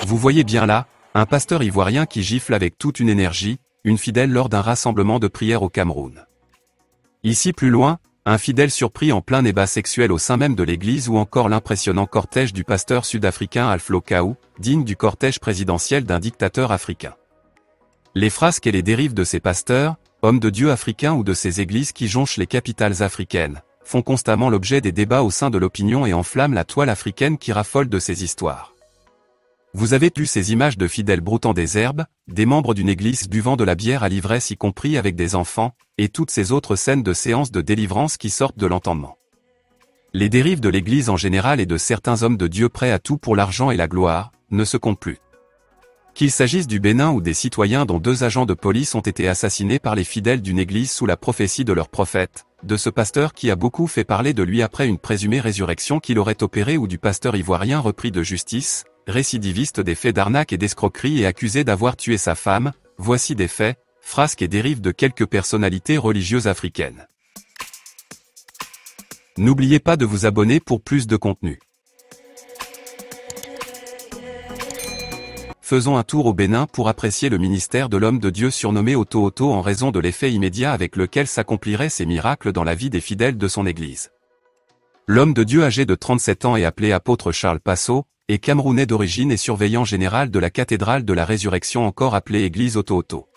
Vous voyez bien là, un pasteur ivoirien qui gifle avec toute une énergie, une fidèle lors d'un rassemblement de prière au Cameroun. Ici plus loin, un fidèle surpris en plein débat sexuel au sein même de l'église ou encore l'impressionnant cortège du pasteur sud-africain Alpha Kaou, digne du cortège présidentiel d'un dictateur africain. Les frasques et les dérives de ces pasteurs, hommes de Dieu africains ou de ces églises qui jonchent les capitales africaines, font constamment l'objet des débats au sein de l'opinion et enflamment la toile africaine qui raffole de ces histoires. Vous avez vu ces images de fidèles broutant des herbes, des membres d'une église buvant de la bière à l'ivresse y compris avec des enfants, et toutes ces autres scènes de séances de délivrance qui sortent de l'entendement. Les dérives de l'église en général et de certains hommes de Dieu prêts à tout pour l'argent et la gloire, ne se comptent plus. Qu'il s'agisse du Bénin ou des citoyens dont 2 agents de police ont été assassinés par les fidèles d'une église sous la prophétie de leur prophète, de ce pasteur qui a beaucoup fait parler de lui après une présumée résurrection qu'il aurait opérée ou du pasteur ivoirien repris de justice, récidiviste des faits d'arnaque et d'escroquerie et accusé d'avoir tué sa femme, voici des faits, frasques et dérives de quelques personnalités religieuses africaines. N'oubliez pas de vous abonner pour plus de contenu. Faisons un tour au Bénin pour apprécier le ministère de l'homme de Dieu surnommé Oto Oto en raison de l'effet immédiat avec lequel s'accompliraient ces miracles dans la vie des fidèles de son église. L'homme de Dieu âgé de 37 ans et appelé apôtre Charles Passo, est camerounais d'origine et surveillant général de la cathédrale de la Résurrection encore appelée église Oto Oto.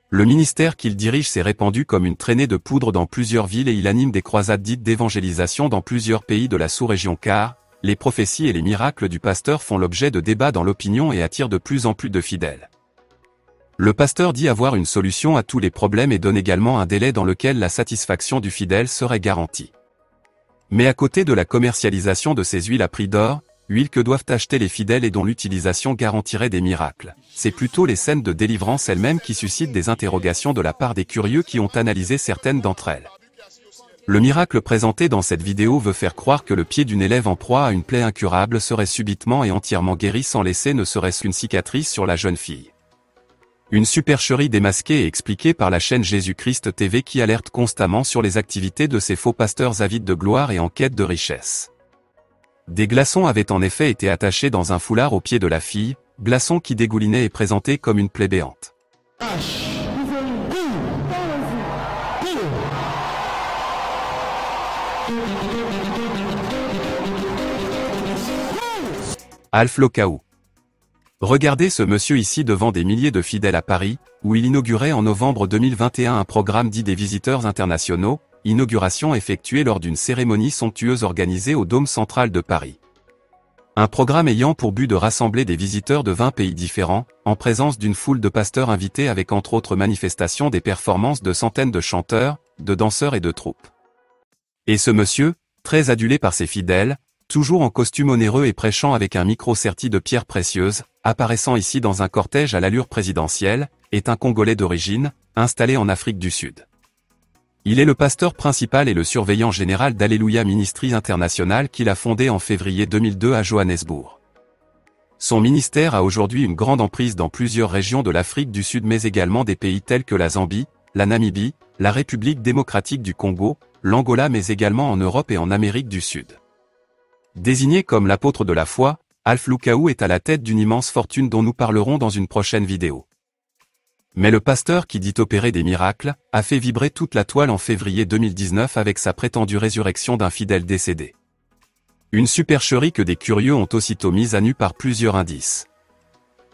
Le ministère qu'il dirige s'est répandu comme une traînée de poudre dans plusieurs villes et il anime des croisades dites d'évangélisation dans plusieurs pays de la sous-région car, les prophéties et les miracles du pasteur font l'objet de débats dans l'opinion et attirent de plus en plus de fidèles. Le pasteur dit avoir une solution à tous les problèmes et donne également un délai dans lequel la satisfaction du fidèle serait garantie. Mais à côté de la commercialisation de ces huiles à prix d'or, huiles que doivent acheter les fidèles et dont l'utilisation garantirait des miracles, c'est plutôt les scènes de délivrance elles-mêmes qui suscitent des interrogations de la part des curieux qui ont analysé certaines d'entre elles. Le miracle présenté dans cette vidéo veut faire croire que le pied d'une élève en proie à une plaie incurable serait subitement et entièrement guéri sans laisser ne serait-ce qu'une cicatrice sur la jeune fille. Une supercherie démasquée et expliquée par la chaîne Jésus-Christ TV qui alerte constamment sur les activités de ces faux pasteurs avides de gloire et en quête de richesse. Des glaçons avaient en effet été attachés dans un foulard au pied de la fille, glaçons qui dégoulinaient et présentaient comme une plaie béante. Alpha Kaou. Regardez ce monsieur ici devant des milliers de fidèles à Paris, où il inaugurait en novembre 2021 un programme dit des visiteurs internationaux, inauguration effectuée lors d'une cérémonie somptueuse organisée au Dôme central de Paris. Un programme ayant pour but de rassembler des visiteurs de 20 pays différents, en présence d'une foule de pasteurs invités avec entre autres manifestations des performances de centaines de chanteurs, de danseurs et de troupes. Et ce monsieur, très adulé par ses fidèles, toujours en costume onéreux et prêchant avec un micro serti de pierres précieuses, apparaissant ici dans un cortège à l'allure présidentielle, est un Congolais d'origine, installé en Afrique du Sud. Il est le pasteur principal et le surveillant général d'Alléluia Ministries International qu'il a fondé en février 2002 à Johannesburg. Son ministère a aujourd'hui une grande emprise dans plusieurs régions de l'Afrique du Sud mais également des pays tels que la Zambie, la Namibie, la République démocratique du Congo, l'Angola mais également en Europe et en Amérique du Sud. Désigné comme l'apôtre de la foi, Alpha Kaou est à la tête d'une immense fortune dont nous parlerons dans une prochaine vidéo. Mais le pasteur qui dit opérer des miracles, a fait vibrer toute la toile en février 2019 avec sa prétendue résurrection d'un fidèle décédé. Une supercherie que des curieux ont aussitôt mise à nu par plusieurs indices.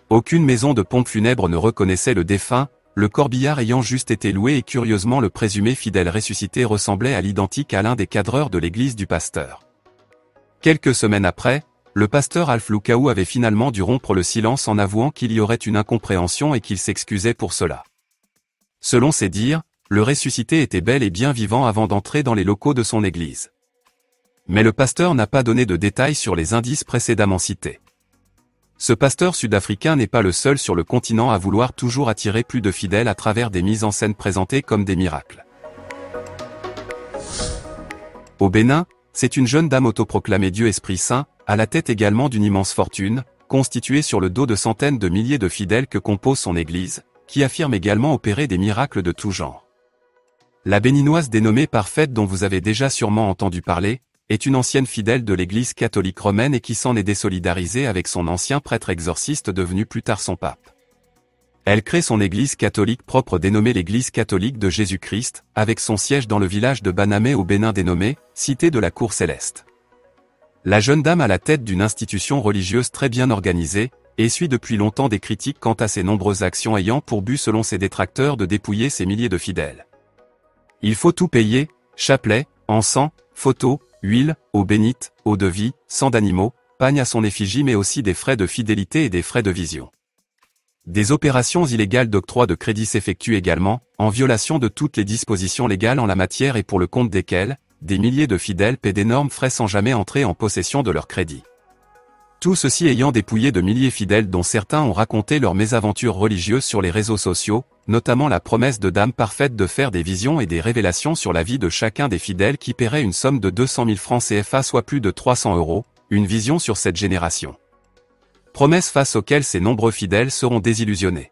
Aucune maison de pompe funèbre ne reconnaissait le défunt, le corbillard ayant juste été loué et curieusement le présumé fidèle ressuscité ressemblait à l'identique à l'un des cadreurs de l'église du pasteur. Quelques semaines après, le pasteur Alpha Kaou avait finalement dû rompre le silence en avouant qu'il y aurait une incompréhension et qu'il s'excusait pour cela. Selon ses dires, le ressuscité était bel et bien vivant avant d'entrer dans les locaux de son église. Mais le pasteur n'a pas donné de détails sur les indices précédemment cités. Ce pasteur sud-africain n'est pas le seul sur le continent à vouloir toujours attirer plus de fidèles à travers des mises en scène présentées comme des miracles. Au Bénin, c'est une jeune dame autoproclamée Dieu Esprit Saint, à la tête également d'une immense fortune, constituée sur le dos de centaines de milliers de fidèles que compose son église, qui affirme également opérer des miracles de tout genre. La béninoise dénommée Parfaite dont vous avez déjà sûrement entendu parler, est une ancienne fidèle de l'Église catholique romaine et qui s'en est désolidarisée avec son ancien prêtre exorciste devenu plus tard son pape. Elle crée son église catholique propre dénommée l'Église catholique de Jésus-Christ, avec son siège dans le village de Banamé au Bénin dénommé « Cité de la Cour Céleste ». La jeune dame à la tête d'une institution religieuse très bien organisée, essuie depuis longtemps des critiques quant à ses nombreuses actions ayant pour but selon ses détracteurs de dépouiller ses milliers de fidèles. Il faut tout payer, chapelet, encens, photos, huile, eau bénite, eau de vie, sang d'animaux, pagne à son effigie mais aussi des frais de fidélité et des frais de vision. Des opérations illégales d'octroi de crédits s'effectuent également, en violation de toutes les dispositions légales en la matière et pour le compte desquelles, des milliers de fidèles paient d'énormes frais sans jamais entrer en possession de leur crédit. Tout ceci ayant dépouillé de milliers fidèles dont certains ont raconté leurs mésaventures religieuses sur les réseaux sociaux, notamment la promesse de Dame Parfaite de faire des visions et des révélations sur la vie de chacun des fidèles qui paierait une somme de 200 000 francs CFA soit plus de 300 €, une vision sur cette génération. Promesses face auxquelles ces nombreux fidèles seront désillusionnés.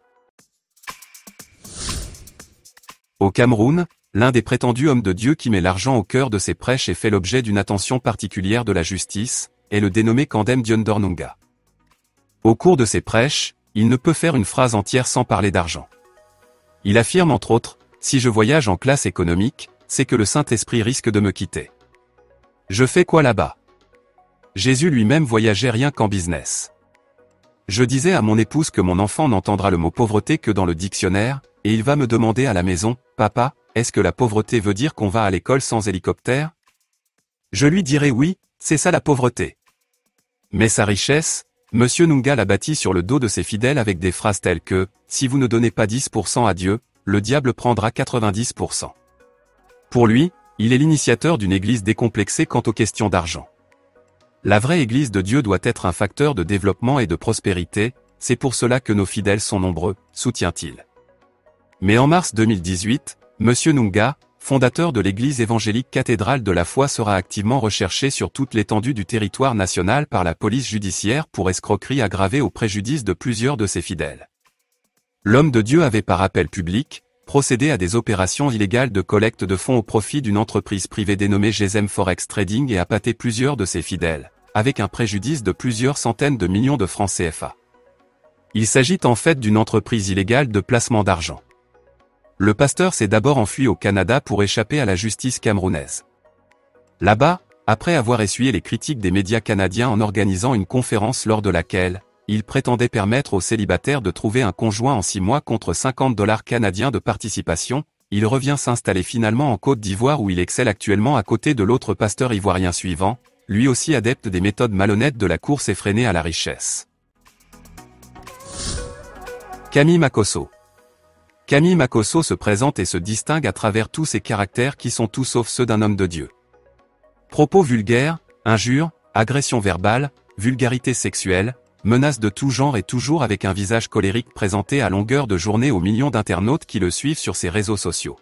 Au Cameroun, l'un des prétendus hommes de Dieu qui met l'argent au cœur de ses prêches et fait l'objet d'une attention particulière de la justice, est le dénommé Kandem Diondornunga. Au cours de ses prêches, il ne peut faire une phrase entière sans parler d'argent. Il affirme entre autres, « Si je voyage en classe économique, c'est que le Saint-Esprit risque de me quitter. Je fais quoi là-bas? Jésus lui-même voyageait rien qu'en business. Je disais à mon épouse que mon enfant n'entendra le mot pauvreté que dans le dictionnaire, et il va me demander à la maison, « Papa, est-ce que la pauvreté veut dire qu'on va à l'école sans hélicoptère ?» Je lui dirai oui, c'est ça la pauvreté. Mais sa richesse, Monsieur Nunga l'a bâtie sur le dos de ses fidèles avec des phrases telles que « Si vous ne donnez pas 10% à Dieu, le diable prendra 90%. » Pour lui, il est l'initiateur d'une église décomplexée quant aux questions d'argent. La vraie église de Dieu doit être un facteur de développement et de prospérité, c'est pour cela que nos fidèles sont nombreux, soutient-il. Mais en mars 2018, Monsieur Nunga, fondateur de l'église évangélique cathédrale de la foi sera activement recherché sur toute l'étendue du territoire national par la police judiciaire pour escroquerie aggravée au préjudice de plusieurs de ses fidèles. L'homme de Dieu avait par appel public, procédé à des opérations illégales de collecte de fonds au profit d'une entreprise privée dénommée GSM Forex Trading et appâté plusieurs de ses fidèles, avec un préjudice de plusieurs centaines de millions de francs CFA. Il s'agit en fait d'une entreprise illégale de placement d'argent. Le pasteur s'est d'abord enfui au Canada pour échapper à la justice camerounaise. Là-bas, après avoir essuyé les critiques des médias canadiens en organisant une conférence lors de laquelle il prétendait permettre aux célibataires de trouver un conjoint en 6 mois contre 50 $ canadiens de participation, il revient s'installer finalement en Côte d'Ivoire où il excelle actuellement à côté de l'autre pasteur ivoirien suivant, lui aussi adepte des méthodes malhonnêtes de la course effrénée à la richesse. Camille Makosso. Camille Makosso se présente et se distingue à travers tous ses caractères qui sont tout sauf ceux d'un homme de Dieu. Propos vulgaires, injures, agressions verbales, vulgarité sexuelle, menaces de tout genre et toujours avec un visage colérique présenté à longueur de journée aux millions d'internautes qui le suivent sur ses réseaux sociaux.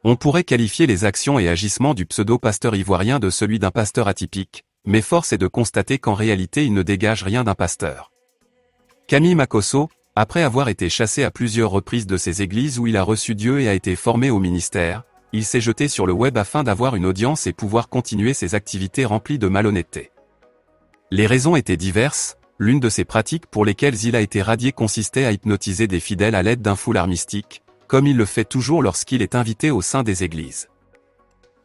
On pourrait qualifier les actions et agissements du pseudo-pasteur ivoirien de celui d'un pasteur atypique, mais force est de constater qu'en réalité il ne dégage rien d'un pasteur. Camille Makosso, après avoir été chassé à plusieurs reprises de ses églises où il a reçu Dieu et a été formé au ministère, il s'est jeté sur le web afin d'avoir une audience et pouvoir continuer ses activités remplies de malhonnêteté. Les raisons étaient diverses. L'une de ces pratiques pour lesquelles il a été radié consistait à hypnotiser des fidèles à l'aide d'un foulard mystique, comme il le fait toujours lorsqu'il est invité au sein des églises.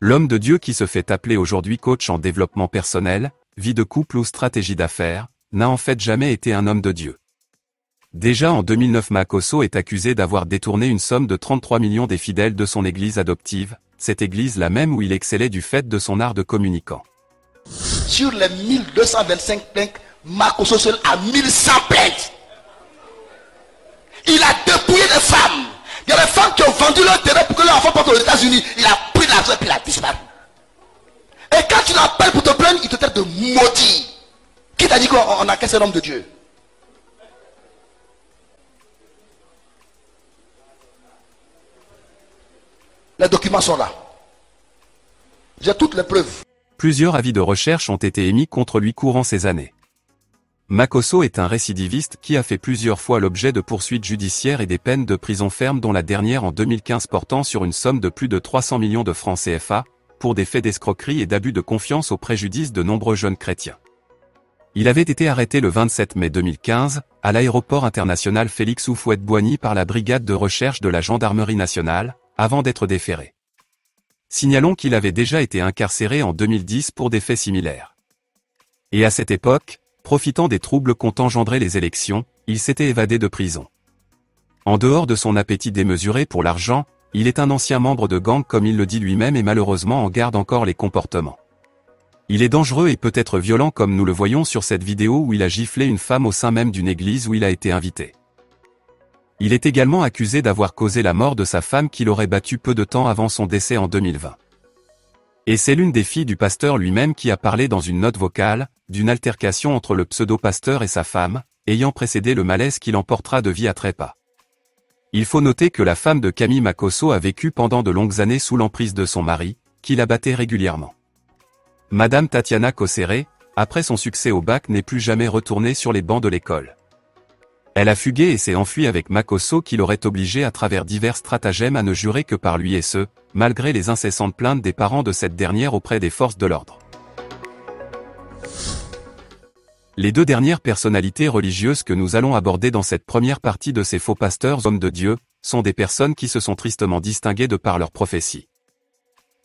L'homme de Dieu qui se fait appeler aujourd'hui coach en développement personnel, vie de couple ou stratégie d'affaires, n'a en fait jamais été un homme de Dieu. Déjà en 2009 Makosso est accusé d'avoir détourné une somme de 33 millions des fidèles de son église adoptive, cette église la même où il excellait du fait de son art de communicant. Sur les 1225 plaintes, Makosso seul a 1100 plaintes. Il a dépouillé des femmes. Il y a des femmes qui ont vendu leur terrain pour que leur enfant parte aux États-Unis. Il a pris l'argent et puis il a disparu. Et quand tu l'appelles pour te plaindre, il te traite de maudit. Qui t'a dit qu'on a cassé l'homme de Dieu? Les documents sont là. J'ai toutes les preuves. Plusieurs avis de recherche ont été émis contre lui courant ces années. Makosso est un récidiviste qui a fait plusieurs fois l'objet de poursuites judiciaires et des peines de prison ferme dont la dernière en 2015 portant sur une somme de plus de 300 millions de francs CFA, pour des faits d'escroquerie et d'abus de confiance au préjudice de nombreux jeunes chrétiens. Il avait été arrêté le 27 mai 2015, à l'aéroport international Félix Houphouët-Boigny par la brigade de recherche de la Gendarmerie nationale, avant d'être déféré. Signalons qu'il avait déjà été incarcéré en 2010 pour des faits similaires. Et à cette époque, profitant des troubles qu'ont engendré les élections, il s'était évadé de prison. En dehors de son appétit démesuré pour l'argent, il est un ancien membre de gang comme il le dit lui-même et malheureusement en garde encore les comportements. Il est dangereux et peut être violent comme nous le voyons sur cette vidéo où il a giflé une femme au sein même d'une église où il a été invité. Il est également accusé d'avoir causé la mort de sa femme qu'il aurait battue peu de temps avant son décès en 2020. Et c'est l'une des filles du pasteur lui-même qui a parlé dans une note vocale, d'une altercation entre le pseudo-pasteur et sa femme, ayant précédé le malaise qui l'emportera de vie à trépas. Il faut noter que la femme de Camille Makosso a vécu pendant de longues années sous l'emprise de son mari, qui la battait régulièrement. Madame Tatiana Kosséré, après son succès au bac n'est plus jamais retournée sur les bancs de l'école. Elle a fugué et s'est enfuie avec Makosso qui l'aurait obligée à travers divers stratagèmes à ne jurer que par lui et ce, malgré les incessantes plaintes des parents de cette dernière auprès des forces de l'ordre. Les deux dernières personnalités religieuses que nous allons aborder dans cette première partie de ces faux pasteurs hommes de Dieu, sont des personnes qui se sont tristement distinguées de par leur prophétie.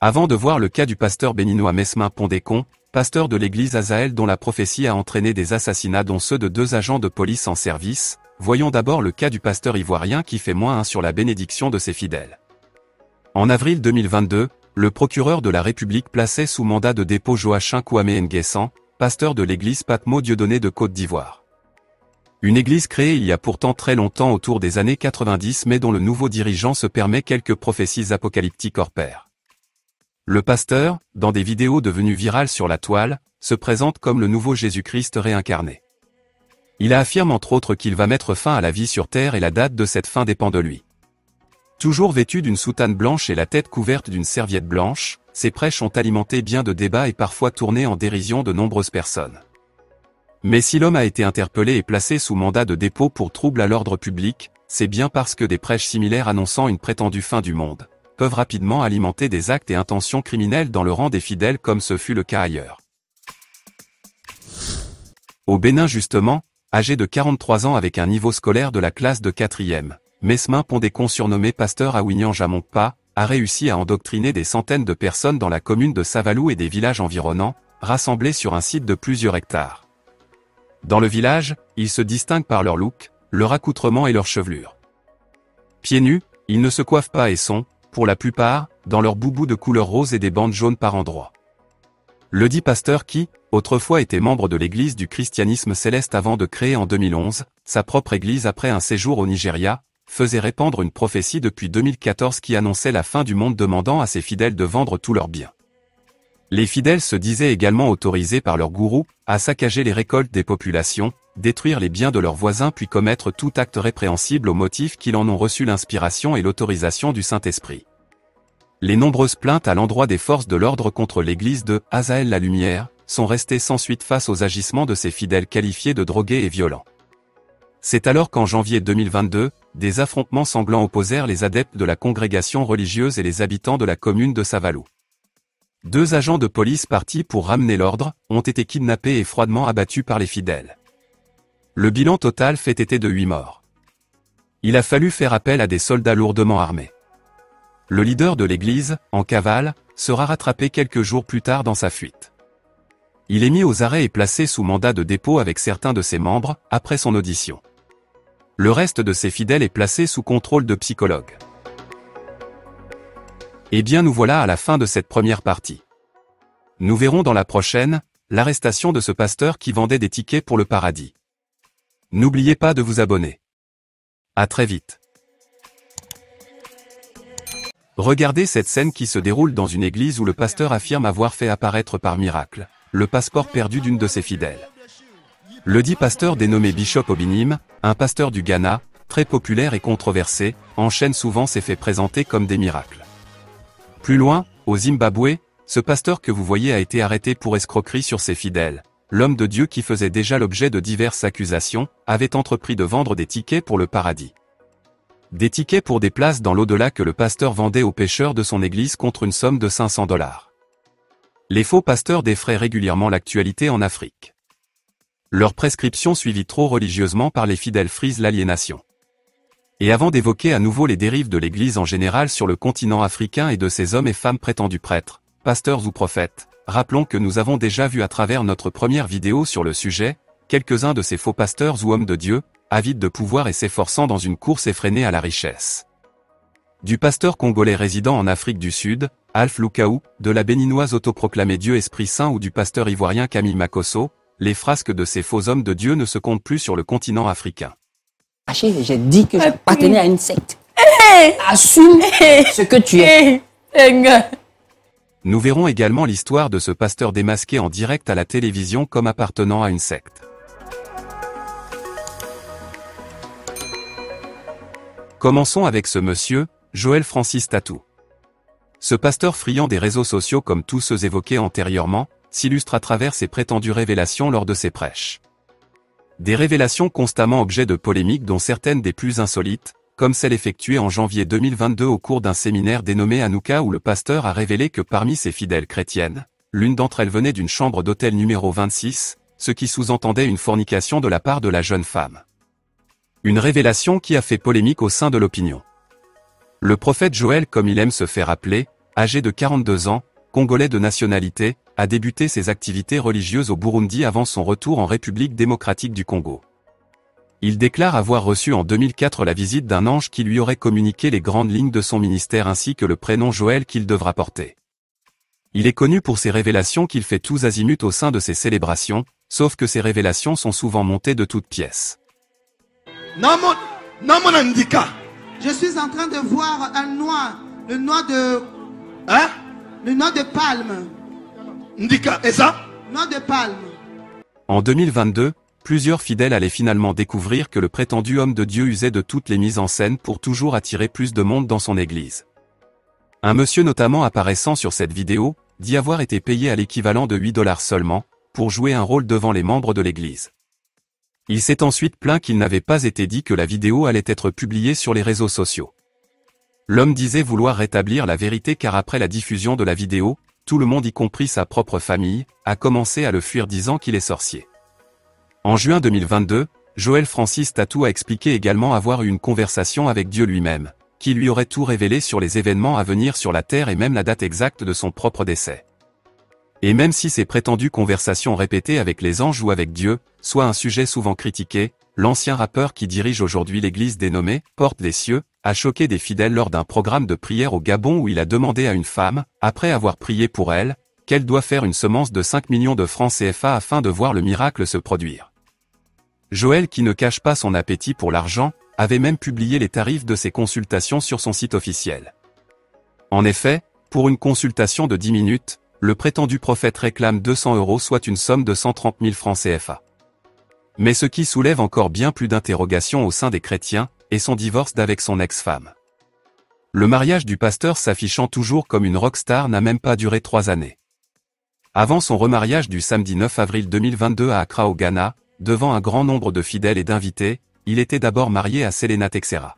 Avant de voir le cas du pasteur béninois Mesmin Pondécon, pasteur de l'église Azaël dont la prophétie a entraîné des assassinats dont ceux de 2 agents de police en service, voyons d'abord le cas du pasteur ivoirien qui fait -1 sur la bénédiction de ses fidèles. En avril 2022, le procureur de la République plaçait sous mandat de dépôt Joachim Kouamé Nguessan, pasteur de l'église Patmo Dieudonné de Côte d'Ivoire. Une église créée il y a pourtant très longtemps autour des années 90 mais dont le nouveau dirigeant se permet quelques prophéties apocalyptiques hors pair. Le pasteur, dans des vidéos devenues virales sur la toile, se présente comme le nouveau Jésus-Christ réincarné. Il affirme entre autres qu'il va mettre fin à la vie sur terre et la date de cette fin dépend de lui. Toujours vêtu d'une soutane blanche et la tête couverte d'une serviette blanche, ses prêches ont alimenté bien de débats et parfois tourné en dérision de nombreuses personnes. Mais si l'homme a été interpellé et placé sous mandat de dépôt pour trouble à l'ordre public, c'est bien parce que des prêches similaires annonçant une prétendue fin du monde peuvent rapidement alimenter des actes et intentions criminelles dans le rang des fidèles comme ce fut le cas ailleurs. Au Bénin justement, âgé de 43 ans avec un niveau scolaire de la classe de 4e, Mesmin Pondécon surnommé pasteur Awignan Jamonkpa, a réussi à endoctriner des centaines de personnes dans la commune de Savalou et des villages environnants, rassemblés sur un site de plusieurs hectares. Dans le village, ils se distinguent par leur look, leur accoutrement et leur chevelure. Pieds nus, ils ne se coiffent pas et sont, pour la plupart, dans leurs boubous de couleur rose et des bandes jaunes par endroits. Le dit pasteur qui, autrefois était membre de l'église du christianisme céleste avant de créer en 2011, sa propre église après un séjour au Nigeria, faisait répandre une prophétie depuis 2014 qui annonçait la fin du monde demandant à ses fidèles de vendre tous leurs biens. Les fidèles se disaient également autorisés par leur gourou, à saccager les récoltes des populations, détruire les biens de leurs voisins puis commettre tout acte répréhensible au motif qu'ils en ont reçu l'inspiration et l'autorisation du Saint-Esprit. Les nombreuses plaintes à l'endroit des forces de l'ordre contre l'église de Azaël la Lumière sont restées sans suite face aux agissements de ces fidèles qualifiés de drogués et violents. C'est alors qu'en janvier 2022, des affrontements sanglants opposèrent les adeptes de la congrégation religieuse et les habitants de la commune de Savalou. 2 agents de police partis pour ramener l'ordre ont été kidnappés et froidement abattus par les fidèles. Le bilan total fait état de 8 morts. Il a fallu faire appel à des soldats lourdement armés. Le leader de l'église, en cavale, sera rattrapé quelques jours plus tard dans sa fuite. Il est mis aux arrêts et placé sous mandat de dépôt avec certains de ses membres, après son audition. Le reste de ses fidèles est placé sous contrôle de psychologues. Eh bien nous voilà à la fin de cette première partie. Nous verrons dans la prochaine, l'arrestation de ce pasteur qui vendait des tickets pour le paradis. N'oubliez pas de vous abonner. À très vite. Regardez cette scène qui se déroule dans une église où le pasteur affirme avoir fait apparaître par miracle le passeport perdu d'une de ses fidèles. Le dit pasteur dénommé Bishop Obinim, un pasteur du Ghana, très populaire et controversé, enchaîne souvent ses faits présentés comme des miracles. Plus loin, au Zimbabwe, ce pasteur que vous voyez a été arrêté pour escroquerie sur ses fidèles. L'homme de Dieu qui faisait déjà l'objet de diverses accusations, avait entrepris de vendre des tickets pour le paradis. Des tickets pour des places dans l'au-delà que le pasteur vendait aux pécheurs de son église contre une somme de $500. Les faux pasteurs défraient régulièrement l'actualité en Afrique. Leur prescription suivie trop religieusement par les fidèles frise l'aliénation. Et avant d'évoquer à nouveau les dérives de l'Église en général sur le continent africain et de ces hommes et femmes prétendus prêtres, pasteurs ou prophètes, rappelons que nous avons déjà vu à travers notre première vidéo sur le sujet, quelques-uns de ces faux pasteurs ou hommes de Dieu, avides de pouvoir et s'efforçant dans une course effrénée à la richesse. Du pasteur congolais résidant en Afrique du Sud, Alpha Lukaou, de la béninoise autoproclamée Dieu Esprit Saint ou du pasteur ivoirien Camille Makosso, les frasques de ces faux hommes de Dieu ne se comptent plus sur le continent africain. J'ai dit que j'appartenais à une secte. Assume ce que tu es. Nous verrons également l'histoire de ce pasteur démasqué en direct à la télévision comme appartenant à une secte. Commençons avec ce monsieur, Joël Francis Tatou. Ce pasteur friand des réseaux sociaux comme tous ceux évoqués antérieurement, s'illustre à travers ses prétendues révélations lors de ses prêches. Des révélations constamment objet de polémiques dont certaines des plus insolites, comme celle effectuée en janvier 2022 au cours d'un séminaire dénommé Hanouka où le pasteur a révélé que parmi ses fidèles chrétiennes, l'une d'entre elles venait d'une chambre d'hôtel numéro 26, ce qui sous-entendait une fornication de la part de la jeune femme. Une révélation qui a fait polémique au sein de l'opinion. Le prophète Joël, comme il aime se faire appeler, âgé de 42 ans, congolais de nationalité, a débuté ses activités religieuses au Burundi avant son retour en République démocratique du Congo. Il déclare avoir reçu en 2004 la visite d'un ange qui lui aurait communiqué les grandes lignes de son ministère ainsi que le prénom Joël qu'il devra porter. Il est connu pour ses révélations qu'il fait tous azimuts au sein de ses célébrations, sauf que ces révélations sont souvent montées de toutes pièces. Je suis en train de voir un noix, le noix de... Hein? Le noix de palme. Ndika, et ça? Noix de palme. En 2022, plusieurs fidèles allaient finalement découvrir que le prétendu homme de Dieu usait de toutes les mises en scène pour toujours attirer plus de monde dans son église. Un monsieur notamment apparaissant sur cette vidéo, dit avoir été payé à l'équivalent de 8 $ seulement, pour jouer un rôle devant les membres de l'église. Il s'est ensuite plaint qu'il n'avait pas été dit que la vidéo allait être publiée sur les réseaux sociaux. L'homme disait vouloir rétablir la vérité car après la diffusion de la vidéo, tout le monde y compris sa propre famille, a commencé à le fuir disant qu'il est sorcier. En juin 2022, Joël Francis Tatou a expliqué également avoir eu une conversation avec Dieu lui-même, qui lui aurait tout révélé sur les événements à venir sur la terre et même la date exacte de son propre décès. Et même si ces prétendues conversations répétées avec les anges ou avec Dieu, soit un sujet souvent critiqué, l'ancien rappeur qui dirige aujourd'hui l'église dénommée « Porte des cieux », a choqué des fidèles lors d'un programme de prière au Gabon où il a demandé à une femme, après avoir prié pour elle, qu'elle doit faire une semence de 5 millions de francs CFA afin de voir le miracle se produire. Joël, qui ne cache pas son appétit pour l'argent, avait même publié les tarifs de ses consultations sur son site officiel. En effet, pour une consultation de 10 minutes, le prétendu prophète réclame 200 €, soit une somme de 130 000 francs CFA. Mais ce qui soulève encore bien plus d'interrogations au sein des chrétiens, est son divorce d'avec son ex-femme. Le mariage du pasteur s'affichant toujours comme une rockstar n'a même pas duré 3 années. Avant son remariage du samedi 9 avril 2022 à Accra au Ghana, devant un grand nombre de fidèles et d'invités, il était d'abord marié à Selena Texera.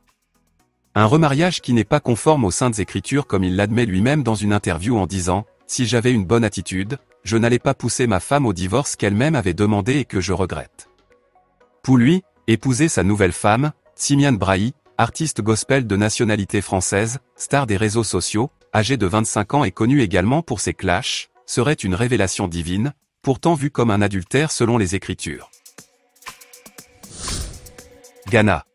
Un remariage qui n'est pas conforme aux Saintes Écritures comme il l'admet lui-même dans une interview en disant « Si j'avais une bonne attitude, je n'allais pas pousser ma femme au divorce qu'elle-même avait demandé et que je regrette. » Pour lui, épouser sa nouvelle femme, Simiane Brahi, artiste gospel de nationalité française, star des réseaux sociaux, âgée de 25 ans et connue également pour ses clashs, serait une révélation divine, pourtant vue comme un adultère selon les Écritures. Ghana.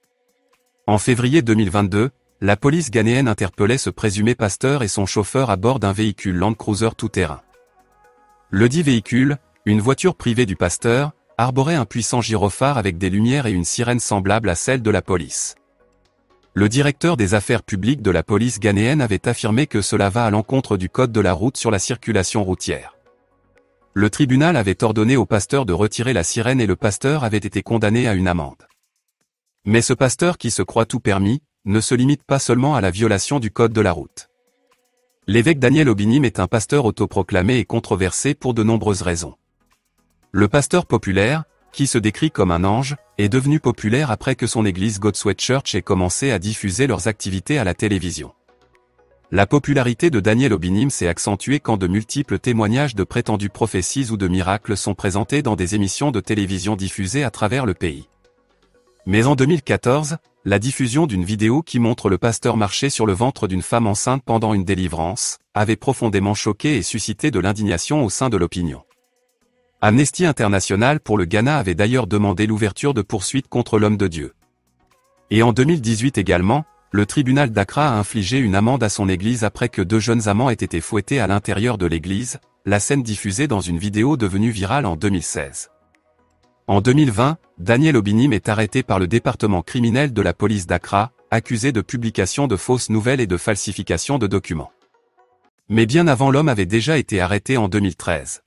En février 2022, la police ghanéenne interpellait ce présumé pasteur et son chauffeur à bord d'un véhicule Land Cruiser tout-terrain. Le dit véhicule, une voiture privée du pasteur, arborait un puissant gyrophare avec des lumières et une sirène semblable à celle de la police. Le directeur des affaires publiques de la police ghanéenne avait affirmé que cela va à l'encontre du code de la route sur la circulation routière. Le tribunal avait ordonné au pasteur de retirer la sirène et le pasteur avait été condamné à une amende. Mais ce pasteur qui se croit tout permis, ne se limite pas seulement à la violation du code de la route. L'évêque Daniel Obinim est un pasteur autoproclamé et controversé pour de nombreuses raisons. Le pasteur populaire, qui se décrit comme un ange, est devenu populaire après que son église Godsway Church ait commencé à diffuser leurs activités à la télévision. La popularité de Daniel Obinim s'est accentuée quand de multiples témoignages de prétendues prophéties ou de miracles sont présentés dans des émissions de télévision diffusées à travers le pays. Mais en 2014, la diffusion d'une vidéo qui montre le pasteur marcher sur le ventre d'une femme enceinte pendant une délivrance, avait profondément choqué et suscité de l'indignation au sein de l'opinion. Amnesty International pour le Ghana avait d'ailleurs demandé l'ouverture de poursuites contre l'homme de Dieu. Et en 2018 également, le tribunal d'Accra a infligé une amende à son église après que 2 jeunes amants aient été fouettés à l'intérieur de l'église, la scène diffusée dans une vidéo devenue virale en 2016. En 2020, Daniel Obinim est arrêté par le département criminel de la police d'Accra, accusé de publication de fausses nouvelles et de falsification de documents. Mais bien avant, l'homme avait déjà été arrêté en 2013.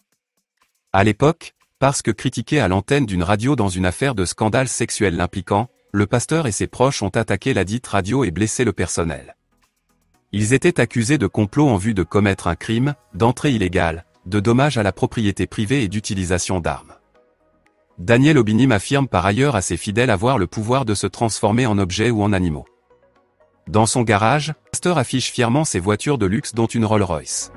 À l'époque, parce que critiqué à l'antenne d'une radio dans une affaire de scandale sexuel l'impliquant, le pasteur et ses proches ont attaqué la dite radio et blessé le personnel. Ils étaient accusés de complot en vue de commettre un crime, d'entrée illégale, de dommages à la propriété privée et d'utilisation d'armes. Daniel Obinim affirme par ailleurs à ses fidèles avoir le pouvoir de se transformer en objets ou en animaux. Dans son garage, le pasteur affiche fièrement ses voitures de luxe dont une Rolls-Royce.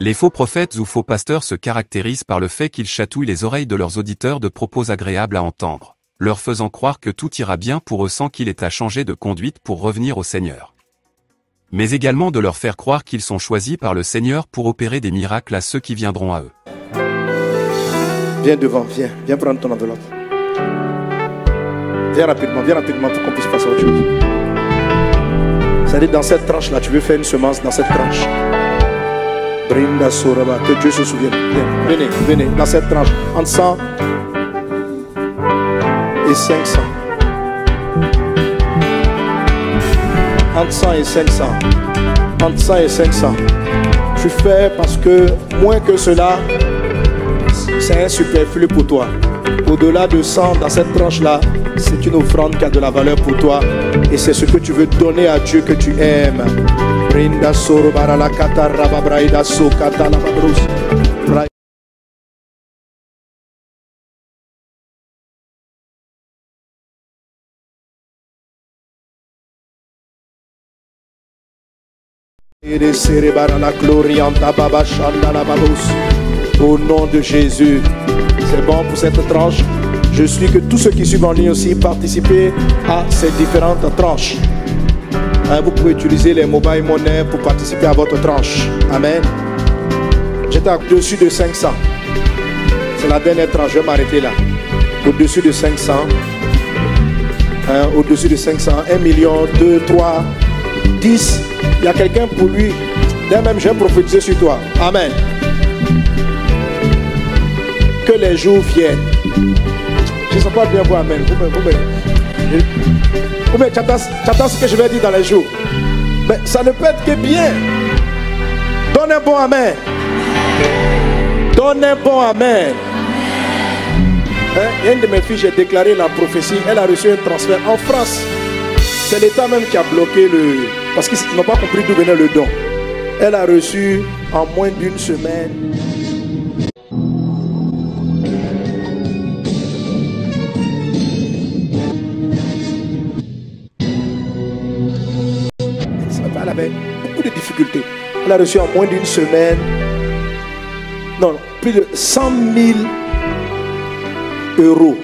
Les faux prophètes ou faux pasteurs se caractérisent par le fait qu'ils chatouillent les oreilles de leurs auditeurs de propos agréables à entendre, leur faisant croire que tout ira bien pour eux sans qu'il ait à changer de conduite pour revenir au Seigneur. Mais également de leur faire croire qu'ils sont choisis par le Seigneur pour opérer des miracles à ceux qui viendront à eux. Viens devant, viens prendre ton enveloppe. Viens rapidement pour qu'on puisse passer à autre chose. C'est-à-dire dans cette tranche-là, tu veux faire une semence dans cette tranche. Brinda Soraba, que Dieu se souvienne. Venez, dans cette tranche, entre 100 et 500. Entre 100 et 500. Entre 100 et 500. Tu fais parce que moins que cela, c'est un superflu pour toi. Au-delà de 100, dans cette tranche-là, c'est une offrande qui a de la valeur pour toi. Et c'est ce que tu veux donner à Dieu que tu aimes. Brinda Sorobara la Kataraba Braida Sokata la Babrous. Au nom de Jésus, c'est bon pour cette tranche. Je suis que tous ceux qui suivent en ligne aussi participent à ces différentes tranches. Vous pouvez utiliser les mobile money pour participer à votre tranche. Amen. J'étais au-dessus de 500. C'est la dernière tranche, je vais m'arrêter là. Au-dessus de 500. Au-dessus de 500. 1 million, 2, 3, 10. Il y a quelqu'un pour lui. Dès même, je vais prophétiser sur toi. Amen. Que les jours viennent. Je ne sais pas bien vous, amen. Vous tu attends ce que je vais dire dans les jours. Mais ça ne peut être que bien. Donne un bon amen. Donne un bon amen. Une de mes filles, j'ai déclaré la prophétie. Elle a reçu un transfert en France. C'est l'État même qui a bloqué le... Parce qu'ils n'ont pas compris d'où venait le don. Elle a reçu en moins d'une semaine. Elle avait beaucoup de difficultés. Elle a reçu en moins d'une semaine, non, plus de 100 000 euros.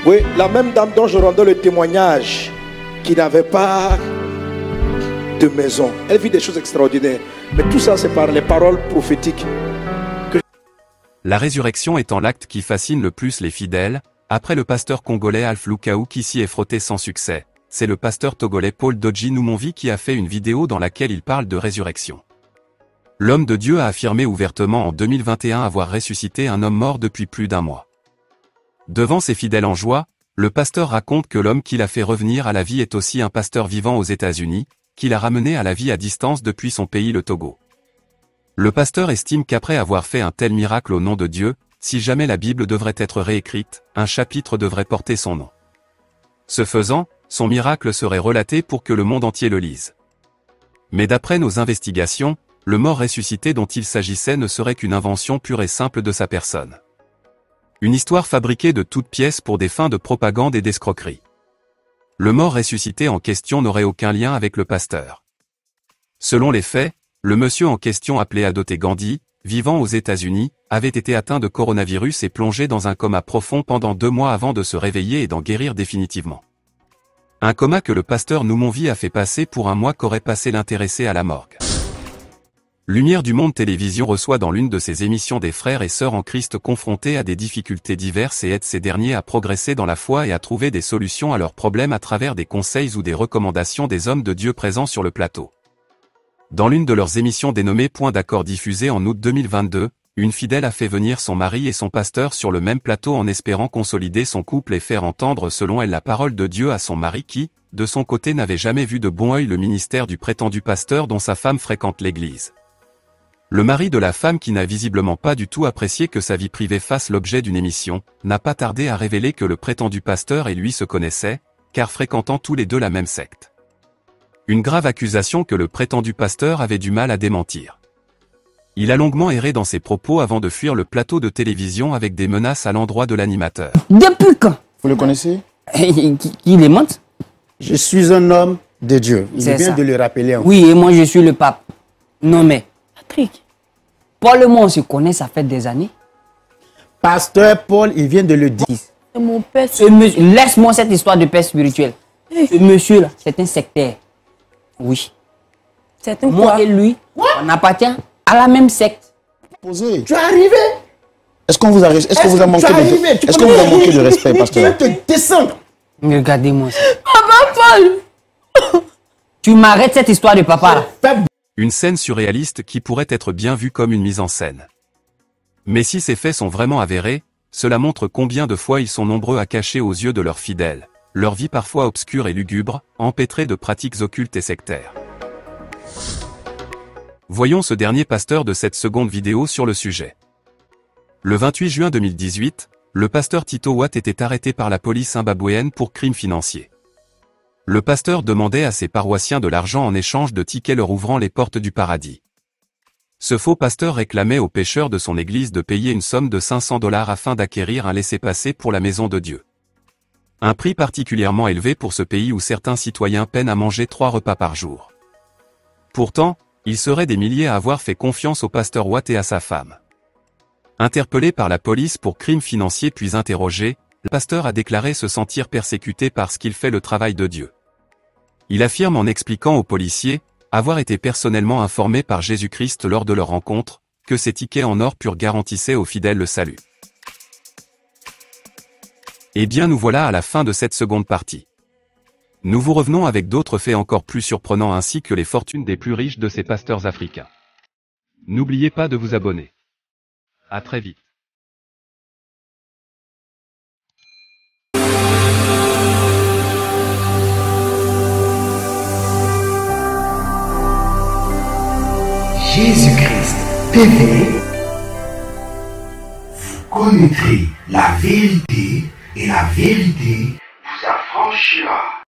Oui, la même dame dont je rendais le témoignage, qui n'avait pas de maison. Elle vit des choses extraordinaires. Mais tout ça, c'est par les paroles prophétiques. La résurrection étant l'acte qui fascine le plus les fidèles, après le pasteur congolais Alpha Lukaou qui s'y est frotté sans succès, c'est le pasteur togolais Paul Dodji Numonvi qui a fait une vidéo dans laquelle il parle de résurrection. L'homme de Dieu a affirmé ouvertement en 2021 avoir ressuscité un homme mort depuis plus d'1 mois. Devant ses fidèles en joie, le pasteur raconte que l'homme qu'il a fait revenir à la vie est aussi un pasteur vivant aux États-Unis, qu'il a ramené à la vie à distance depuis son pays le Togo. Le pasteur estime qu'après avoir fait un tel miracle au nom de Dieu, si jamais la Bible devrait être réécrite, un chapitre devrait porter son nom. Ce faisant, son miracle serait relaté pour que le monde entier le lise. Mais d'après nos investigations, le mort ressuscité dont il s'agissait ne serait qu'une invention pure et simple de sa personne. Une histoire fabriquée de toutes pièces pour des fins de propagande et d'escroquerie. le mort ressuscité en question n'aurait aucun lien avec le pasteur. Selon les faits, le monsieur en question appelé Adote Gandhi, vivant aux États-Unis, avait été atteint de coronavirus et plongé dans un coma profond pendant 2 mois avant de se réveiller et d'en guérir définitivement. Un coma que le pasteur Noumonvi a fait passer pour un mois qu'aurait passé l'intéressé à la morgue. Lumière du Monde Télévision reçoit dans l'une de ses émissions des frères et sœurs en Christ confrontés à des difficultés diverses et aide ces derniers à progresser dans la foi et à trouver des solutions à leurs problèmes à travers des conseils ou des recommandations des hommes de Dieu présents sur le plateau. Dans l'une de leurs émissions dénommée Point d'accord diffusée en août 2022, une fidèle a fait venir son mari et son pasteur sur le même plateau en espérant consolider son couple et faire entendre selon elle la parole de Dieu à son mari qui, de son côté n'avait jamais vu de bon œil le ministère du prétendu pasteur dont sa femme fréquente l'église. Le mari de la femme qui n'a visiblement pas du tout apprécié que sa vie privée fasse l'objet d'une émission, n'a pas tardé à révéler que le prétendu pasteur et lui se connaissaient, car fréquentant tous les deux la même secte. Une grave accusation que le prétendu pasteur avait du mal à démentir. Il a longuement erré dans ses propos avant de fuir le plateau de télévision avec des menaces à l'endroit de l'animateur. Depuis quand? Vous le connaissez? Qui les monte? Je suis un homme de Dieu. Il vient de le rappeler. Oui, et moi je suis le pape. Non mais, Patrick. Paul et moi on se connaît, ça fait des années. Pasteur Paul, il vient de le dire. C'est mon père. Laisse-moi cette histoire de père spirituel. Ce monsieur-là, c'est un sectaire. Oui. C'est un Moi quoi? et lui, on appartient à la même secte. Posé. Tu es arrivé. Est-ce qu'on vous a, manqué de respect, pasteur? Tu vas te descendre. Regardez-moi ça. Papa Paul. Tu m'arrêtes cette histoire de papa là. Une scène surréaliste qui pourrait être bien vue comme une mise en scène. Mais si ces faits sont vraiment avérés, cela montre combien de fois ils sont nombreux à cacher aux yeux de leurs fidèles, leur vie parfois obscure et lugubre, empêtrée de pratiques occultes et sectaires. Voyons ce dernier pasteur de cette seconde vidéo sur le sujet. Le 28 juin 2018, le pasteur Tito Watt était arrêté par la police zimbabwéenne pour crime financier. Le pasteur demandait à ses paroissiens de l'argent en échange de tickets leur ouvrant les portes du paradis. Ce faux pasteur réclamait aux pécheurs de son église de payer une somme de 500 $ afin d'acquérir un laissez-passer pour la maison de Dieu. Un prix particulièrement élevé pour ce pays où certains citoyens peinent à manger 3 repas par jour. Pourtant, il serait des milliers à avoir fait confiance au pasteur Watt et à sa femme. Interpellé par la police pour crime financier puis interrogé, le pasteur a déclaré se sentir persécuté parce qu'il fait le travail de Dieu. Il affirme en expliquant aux policiers avoir été personnellement informé par Jésus-Christ lors de leur rencontre, que ces tickets en or pur garantissaient aux fidèles le salut. Eh bien nous voilà à la fin de cette seconde partie. Nous vous revenons avec d'autres faits encore plus surprenants ainsi que les fortunes des plus riches de ces pasteurs africains. N'oubliez pas de vous abonner. À très vite. Jésus-Christ TV, vous connaîtrez la vérité et la vérité vous affranchira.